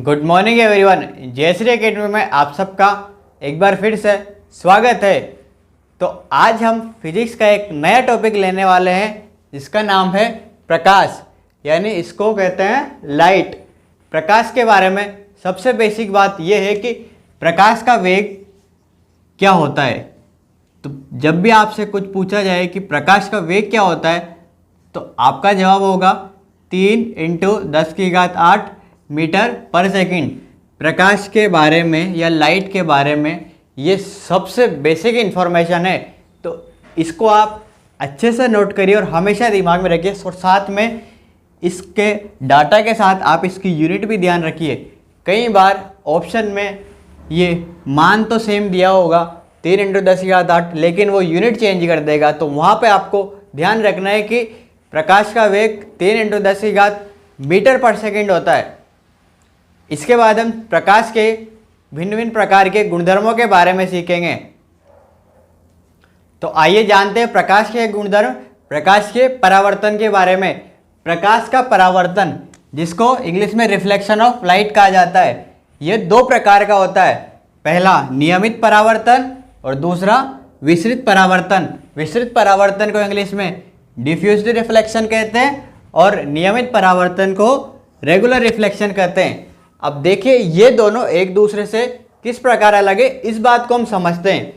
Good morning everyone. Jayshree academy में आप सबका एक बार फिर से स्वागत है। तो आज हम फिजिक्स का एक नया टॉपिक लेने वाले हैं जिसका नाम है प्रकाश, यानी इसको कहते हैं लाइट। प्रकाश के बारे में सबसे बेसिक बात यह है कि प्रकाश का वेग क्या होता है। तो जब भी आपसे कुछ पूछा जाए कि प्रकाश का वेग क्या होता है तो आपका जवाब होगा 3 × 10⁸ मीटर पर सेकंड। प्रकाश के बारे में या लाइट के बारे में ये सबसे बेसिक इन्फॉर्मेशन है, तो इसको आप अच्छे से नोट करिए और हमेशा दिमाग में रखिए। और साथ में इसके डाटा के साथ आप इसकी यूनिट भी ध्यान रखिए। कई बार ऑप्शन में ये मान तो सेम दिया होगा 3 × 10⁸, लेकिन वो यूनिट चेंज कर देगा, तो वहाँ पे आपको ध्यान रखना है कि प्रकाश का वेग 3 × 10⁸ मीटर पर सेकंड होता है। इसके बाद हम प्रकाश के भिन्न भिन्न प्रकार के गुणधर्मों के बारे में सीखेंगे। तो आइए जानते हैं प्रकाश के गुणधर्म, प्रकाश के परावर्तन के बारे में। प्रकाश का परावर्तन, जिसको इंग्लिश में रिफ्लेक्शन ऑफ लाइट कहा जाता है, ये 2 प्रकार का होता है। पहला नियमित परावर्तन और दूसरा विसरित परावर्तन। विसरित परावर्तन को इंग्लिश में डिफ्यूज्ड रिफ्लेक्शन कहते हैं और नियमित परावर्तन को रेगुलर रिफ्लेक्शन कहते हैं। अब देखिए ये दोनों एक दूसरे से किस प्रकार अलग है, इस बात को हम समझते हैं।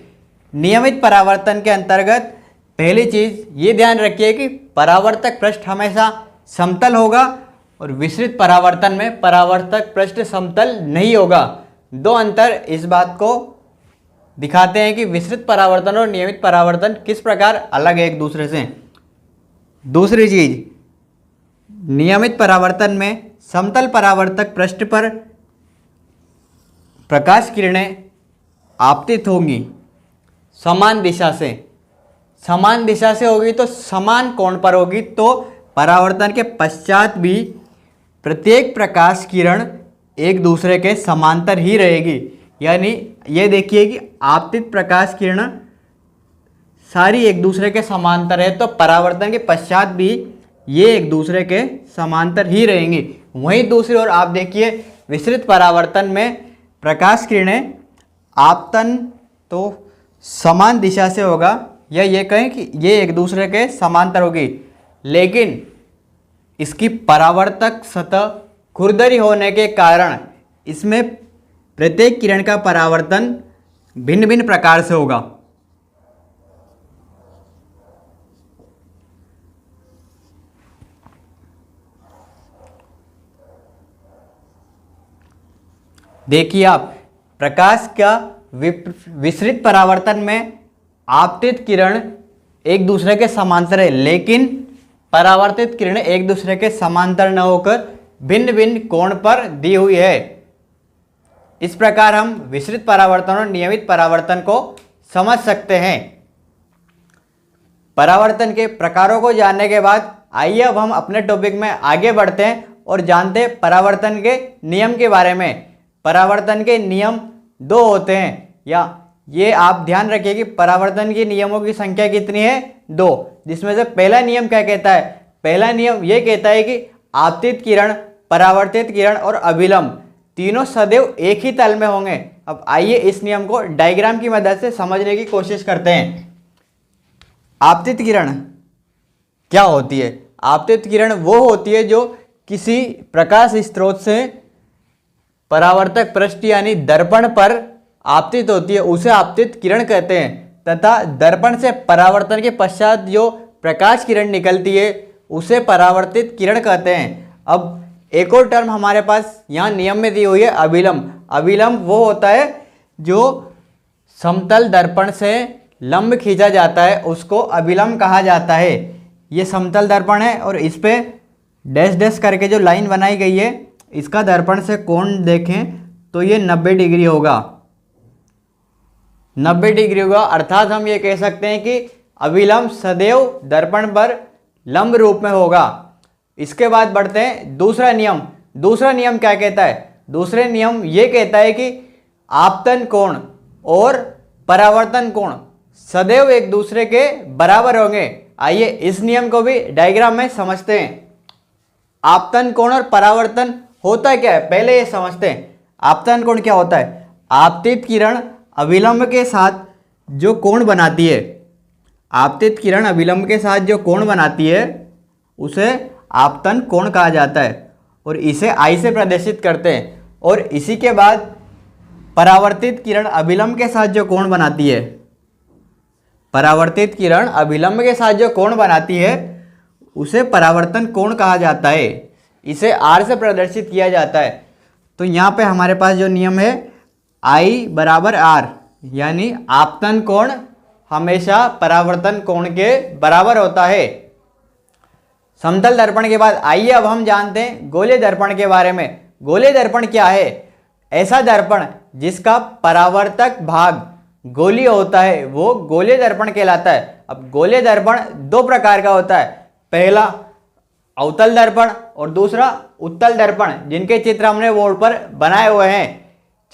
नियमित परावर्तन के अंतर्गत पहली चीज ये ध्यान रखिए कि परावर्तक पृष्ठ हमेशा समतल होगा और विसरित परावर्तन में परावर्तक पृष्ठ समतल नहीं होगा। 2 अंतर इस बात को दिखाते हैं कि विसरित परावर्तन और नियमित परावर्तन किस प्रकार अलग है एक दूसरे से। दूसरी चीज, नियमित परावर्तन में समतल परावर्तक पृष्ठ पर प्रकाश किरणें आपतित होंगी समान दिशा से। समान दिशा से होगी तो समान कोण पर होगी, तो परावर्तन के पश्चात भी प्रत्येक प्रकाश किरण एक दूसरे के समांतर ही रहेगी। यानी ये देखिए कि आपतित प्रकाश किरण सारी एक दूसरे के समांतर है, तो परावर्तन के पश्चात भी ये एक दूसरे के समांतर ही रहेंगी। वहीं दूसरी ओर आप देखिए विसरित परावर्तन में प्रकाश किरणें आपतन तो समान दिशा से होगा, या ये कहें कि ये एक दूसरे के समांतर होगी, लेकिन इसकी परावर्तक सतह खुरदरी होने के कारण इसमें प्रत्येक किरण का परावर्तन भिन्न भिन्न प्रकार से होगा। देखिए आप, प्रकाश का विसरित परावर्तन में आपतित किरण एक दूसरे के समांतर है, लेकिन परावर्तित किरणें एक दूसरे के समांतर न होकर भिन्न भिन्न कोण पर दी हुई है। इस प्रकार हम विसरित परावर्तन और नियमित परावर्तन को समझ सकते हैं। परावर्तन के प्रकारों को जानने के बाद आइए अब हम अपने टॉपिक में आगे बढ़ते हैं और जानते हैं परावर्तन के नियम के बारे में। परावर्तन के नियम 2 होते हैं, या ये आप ध्यान रखिए कि परावर्तन के नियमों की संख्या कितनी है, 2। जिसमें से पहला नियम क्या कहता है? पहला नियम ये कहता है कि आपतित किरण, परावर्तित किरण और अभिलंब तीनों सदैव एक ही तल में होंगे। अब आइए इस नियम को डायग्राम की मदद से समझने की कोशिश करते हैं। आपतित किरण क्या होती है? आपतित किरण वो होती है जो किसी प्रकाश स्रोत से परावर्तक पृष्ठ यानी दर्पण पर आपतित होती है, उसे आपतित किरण कहते हैं। तथा दर्पण से परावर्तन के पश्चात जो प्रकाश किरण निकलती है उसे परावर्तित किरण कहते हैं। अब एक और टर्म हमारे पास यहाँ नियम में दी हुई है, अभिलंब। अभिलंब वो होता है जो समतल दर्पण से लंब खींचा जाता है, उसको अभिलंब कहा जाता है। ये समतल दर्पण है और इस पे डैश डैश करके जो लाइन बनाई गई है, इसका दर्पण से कोण देखें तो ये 90 डिग्री होगा। 90 डिग्री होगा, अर्थात हम ये कह सकते हैं कि अभिलंब सदैव दर्पण पर लंब रूप में होगा। इसके बाद बढ़ते हैं दूसरा नियम। दूसरा नियम क्या कहता है? दूसरे नियम ये कहता है कि आपतन कोण और परावर्तन कोण सदैव एक दूसरे के बराबर होंगे। आइए इस नियम को भी डायग्राम में समझते हैं। आपतन कोण और परावर्तन होता क्या है पहले ये समझते हैं। आपतन कोण क्या होता है? आपतित किरण अभिलंब के साथ जो कोण बनाती है, आपतित किरण अभिलंब के साथ जो कोण बनाती है उसे आपतन कोण कहा जाता है और इसे आई से प्रदर्शित करते हैं। और इसी के बाद परावर्तित किरण अभिलंब के साथ जो कोण बनाती है, परावर्तित किरण अभिलंब के साथ जो कोण बनाती है उसे परावर्तन कोण कहा जाता है। इसे आर से प्रदर्शित किया जाता है। तो यहाँ पे हमारे पास जो नियम है आई बराबर आर, यानी आपतन कोण हमेशा परावर्तन कोण के बराबर होता है। समतल दर्पण के बाद आइए अब हम जानते हैं गोलीय दर्पण के बारे में। गोलीय दर्पण क्या है? ऐसा दर्पण जिसका परावर्तक भाग गोलीय होता है वो गोलीय दर्पण कहलाता है। अब गोलीय दर्पण दो प्रकार का होता है, पहला अवतल दर्पण और दूसरा उत्तल दर्पण, जिनके चित्र हमने बोर्ड पर बनाए हुए हैं।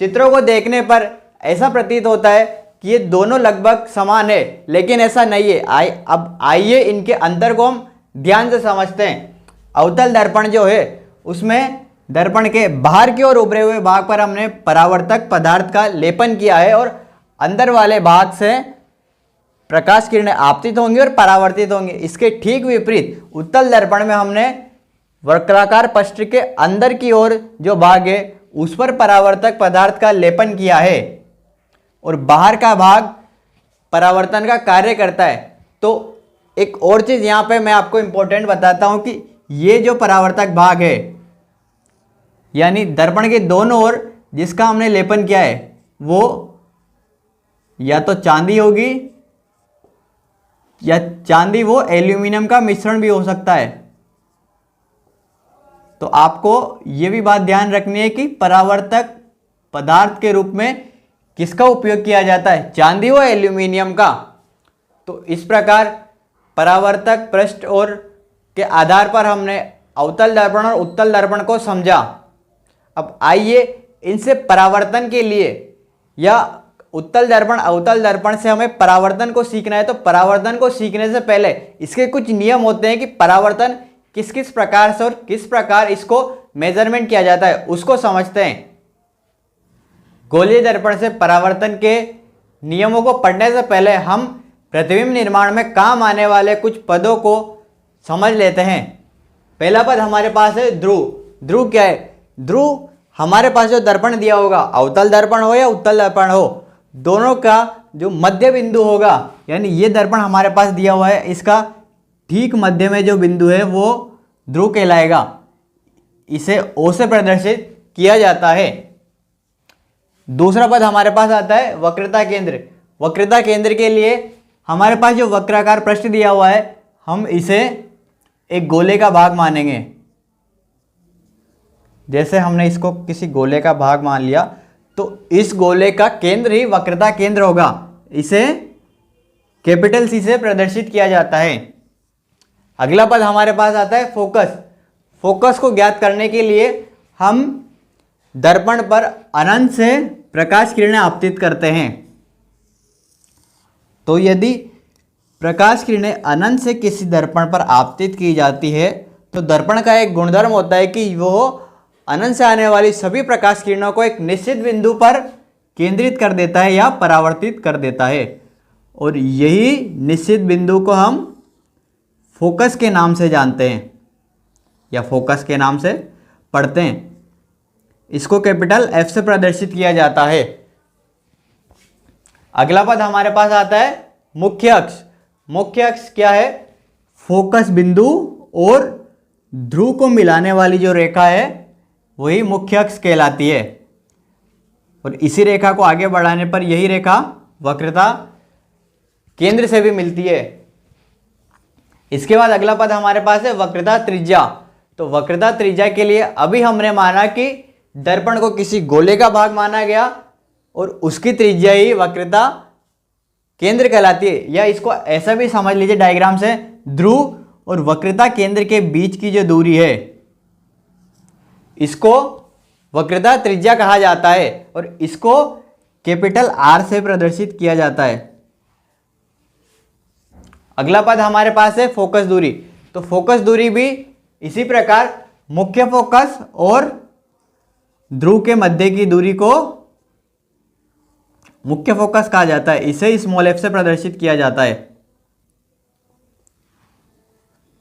चित्रों को देखने पर ऐसा प्रतीत होता है कि ये दोनों लगभग समान है, लेकिन ऐसा नहीं है। अब आइए इनके अंतर को हम ध्यान से समझते हैं। अवतल दर्पण जो है उसमें दर्पण के बाहर की ओर उभरे हुए भाग पर हमने परावर्तक पदार्थ का लेपन किया है और अंदर वाले भाग से प्रकाश किरणें आपतित होंगी और परावर्तित होंगी। इसके ठीक विपरीत उत्तल दर्पण में हमने वक्राकार पृष्ठ के अंदर की ओर जो भाग है उस पर परावर्तक पदार्थ का लेपन किया है और बाहर का भाग परावर्तन का कार्य करता है। तो एक और चीज यहाँ पे मैं आपको इंपॉर्टेंट बताता हूं कि ये जो परावर्तक भाग है, यानी दर्पण के दोनों ओर जिसका हमने लेपन किया है, वो या तो चांदी होगी या चांदी वो एल्यूमिनियम का मिश्रण भी हो सकता है। तो आपको ये भी बात ध्यान रखनी है कि परावर्तक पदार्थ के रूप में किसका उपयोग किया जाता है, चांदी व एल्यूमिनियम का। तो इस प्रकार परावर्तक पृष्ठ और के आधार पर हमने अवतल दर्पण और उत्तल दर्पण को समझा। अब आइए इनसे परावर्तन के लिए या उत्तल दर्पण अवतल दर्पण से हमें परावर्तन को सीखना है। तो परावर्तन को सीखने से पहले इसके कुछ नियम होते हैं कि परावर्तन किस किस प्रकार से और किस प्रकार इसको मेजरमेंट किया जाता है उसको समझते हैं। गोलीय दर्पण से परावर्तन के नियमों को पढ़ने से पहले हम प्रतिबिंब निर्माण में काम आने वाले कुछ पदों को समझ लेते हैं। पहला पद हमारे पास है ध्रुव। ध्रुव क्या है? ध्रुव हमारे पास जो दर्पण दिया होगा, अवतल दर्पण हो या उत्तल दर्पण हो, दोनों का जो मध्य बिंदु होगा, यानी ये दर्पण हमारे पास दिया हुआ है, इसका ठीक मध्य में जो बिंदु है वो ध्रुव कहलाएगा। इसे ओ से प्रदर्शित किया जाता है। दूसरा पद हमारे पास आता है वक्रता केंद्र। वक्रता केंद्र के लिए हमारे पास जो वक्राकार पृष्ठ दिया हुआ है, हम इसे एक गोले का भाग मानेंगे। जैसे हमने इसको किसी गोले का भाग मान लिया तो इस गोले का केंद्र ही वक्रता केंद्र होगा। इसे कैपिटल सी से प्रदर्शित किया जाता है। अगला पद हमारे पास आता है फोकस। फोकस को ज्ञात करने के लिए हम दर्पण पर अनंत से प्रकाश किरणें आपतित करते हैं। तो यदि प्रकाश किरणें अनंत से किसी दर्पण पर आपतित की जाती है तो दर्पण का एक गुणधर्म होता है कि वो अनंत से आने वाली सभी प्रकाश किरणों को एक निश्चित बिंदु पर केंद्रित कर देता है या परावर्तित कर देता है। और यही निश्चित बिंदु को हम फोकस के नाम से जानते हैं या फोकस के नाम से पढ़ते हैं। इसको कैपिटल एफ से प्रदर्शित किया जाता है। अगला पद हमारे पास आता है मुख्य अक्ष। मुख्य अक्ष क्या है? फोकस बिंदु और ध्रुव को मिलाने वाली जो रेखा है वही मुख्य अक्ष कहलाती है। और इसी रेखा को आगे बढ़ाने पर यही रेखा वक्रता केंद्र से भी मिलती है। इसके बाद अगला पद हमारे पास है वक्रता त्रिज्या। तो वक्रता त्रिज्या के लिए अभी हमने माना कि दर्पण को किसी गोले का भाग माना गया और उसकी त्रिज्या ही वक्रता केंद्र कहलाती है। या इसको ऐसा भी समझ लीजिए डायग्राम से, ध्रुव और वक्रता केंद्र के बीच की जो दूरी है इसको वक्रता त्रिज्या कहा जाता है और इसको कैपिटल आर से प्रदर्शित किया जाता है। अगला पद हमारे पास है फोकस दूरी। तो फोकस दूरी भी इसी प्रकार मुख्य फोकस और ध्रुव के मध्य की दूरी को मुख्य फोकस कहा जाता है, इसे स्मॉल एफ से प्रदर्शित किया जाता है।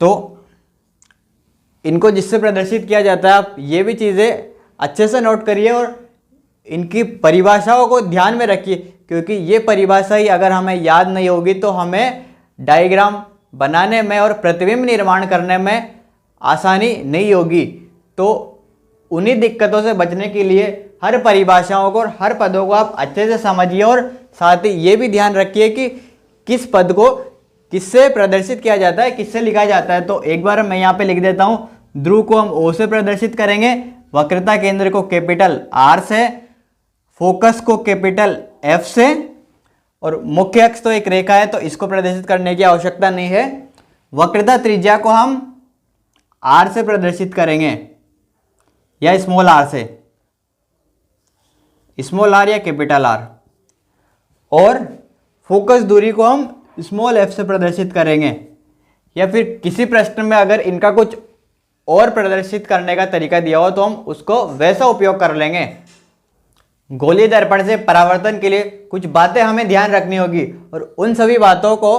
तो इनको जिससे प्रदर्शित किया जाता है, आप ये भी चीज़ें अच्छे से नोट करिए और इनकी परिभाषाओं को ध्यान में रखिए, क्योंकि ये परिभाषा ही अगर हमें याद नहीं होगी तो हमें डायग्राम बनाने में और प्रतिबिंब निर्माण करने में आसानी नहीं होगी। तो उन्हीं दिक्कतों से बचने के लिए हर परिभाषाओं को और हर पदों को आप अच्छे से समझिए और साथ ही ये भी ध्यान रखिए कि किस पद को किससे प्रदर्शित किया जाता है, किससे लिखा जाता है। तो एक बार मैं यहाँ पे लिख देता हूँ, ध्रुव को हम O से प्रदर्शित करेंगे, वक्रता केंद्र को कैपिटल R से, फोकस को कैपिटल F से, और मुख्य अक्ष तो एक रेखा है तो इसको प्रदर्शित करने की आवश्यकता नहीं है। वक्रता त्रिज्या को हम R से प्रदर्शित करेंगे या स्मॉल r से, स्मॉल r या कैपिटल R, और फोकस दूरी को हम स्मॉल f से प्रदर्शित करेंगे। या फिर किसी प्रश्न में अगर इनका कुछ और प्रदर्शित करने का तरीका दिया हो तो हम उसको वैसा उपयोग कर लेंगे। गोलीय दर्पण से परावर्तन के लिए कुछ बातें हमें ध्यान रखनी होगी और उन सभी बातों को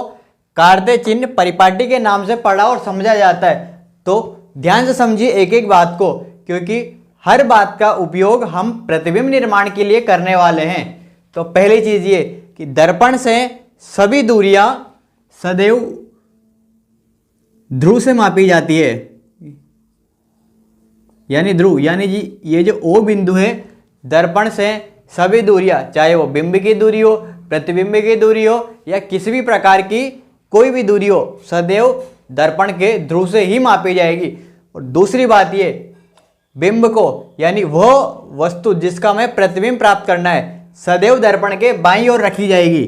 कार्य चिन्ह परिपाटी के नाम से पढ़ा और समझा जाता है। तो ध्यान से समझिए एक एक बात को, क्योंकि हर बात का उपयोग हम प्रतिबिंब निर्माण के लिए करने वाले हैं। तो पहली चीज ये कि दर्पण से सभी दूरियां सदैव ध्रुव से मापी जाती है, यानी ध्रुव, यानी जी ये जो O बिंदु है, दर्पण से सभी दूरियां, चाहे वो बिंब की दूरी हो, प्रतिबिंब की दूरी हो या किसी भी प्रकार की कोई भी दूरी हो, सदैव दर्पण के ध्रुव से ही मापी जाएगी। और दूसरी बात ये, बिंब को यानी वह वस्तु जिसका हमें प्रतिबिंब प्राप्त करना है, सदैव दर्पण के बाईं ओर रखी जाएगी।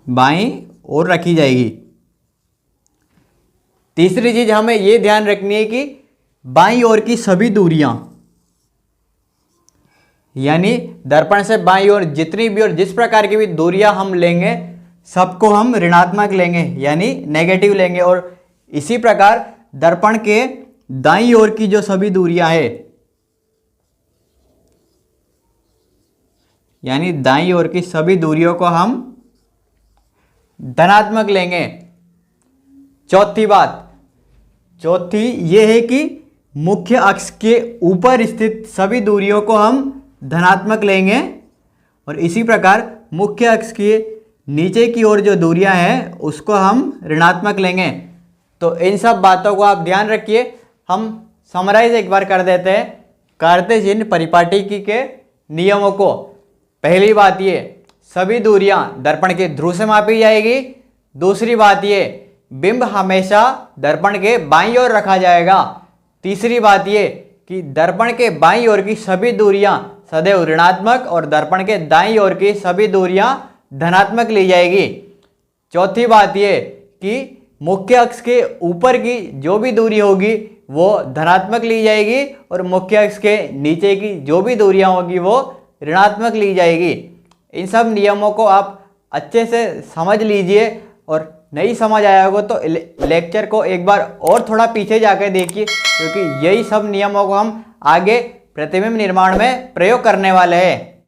बाईं ओर रखी जाएगी। तीसरी चीज हमें यह ध्यान रखनी है कि बाईं ओर की सभी दूरियां, यानी दर्पण से बाईं ओर जितनी भी और जिस प्रकार की भी दूरियां हम लेंगे, सबको हम ऋणात्मक लेंगे यानी नेगेटिव लेंगे। और इसी प्रकार दर्पण के दाईं ओर की जो सभी दूरियां हैं, यानी दाईं ओर की सभी दूरियों को हम धनात्मक लेंगे। चौथी ये है कि मुख्य अक्ष के ऊपर स्थित सभी दूरियों को हम धनात्मक लेंगे और इसी प्रकार मुख्य अक्ष के नीचे की ओर जो दूरियां हैं उसको हम ऋणात्मक लेंगे। तो इन सब बातों को आप ध्यान रखिए। हम समराइज एक बार कर देते हैं कार्य चिन्ह परिपाटी के नियमों को। पहली बात ये, सभी दूरियां दर्पण के ध्रुव से मापी जाएगी। दूसरी बात ये, बिंब हमेशा दर्पण के बाईं ओर रखा जाएगा। तीसरी बात ये कि दर्पण के बाईं ओर की सभी दूरियां सदैव ऋणात्मक और दर्पण के दाईं ओर की सभी दूरियां धनात्मक ली जाएगी। चौथी बात ये कि मुख्य अक्ष के ऊपर की जो भी दूरी होगी वो धनात्मक ली जाएगी और मुख्य अक्ष के नीचे की जो भी दूरियां होगी वो ऋणात्मक ली जाएगी। इन सब नियमों को आप अच्छे से समझ लीजिए और नहीं समझ आया होगा तो लेक्चर को एक बार और थोड़ा पीछे जाकर देखिए, क्योंकि यही सब नियमों को हम आगे प्रतिबिंब निर्माण में प्रयोग करने वाले हैं।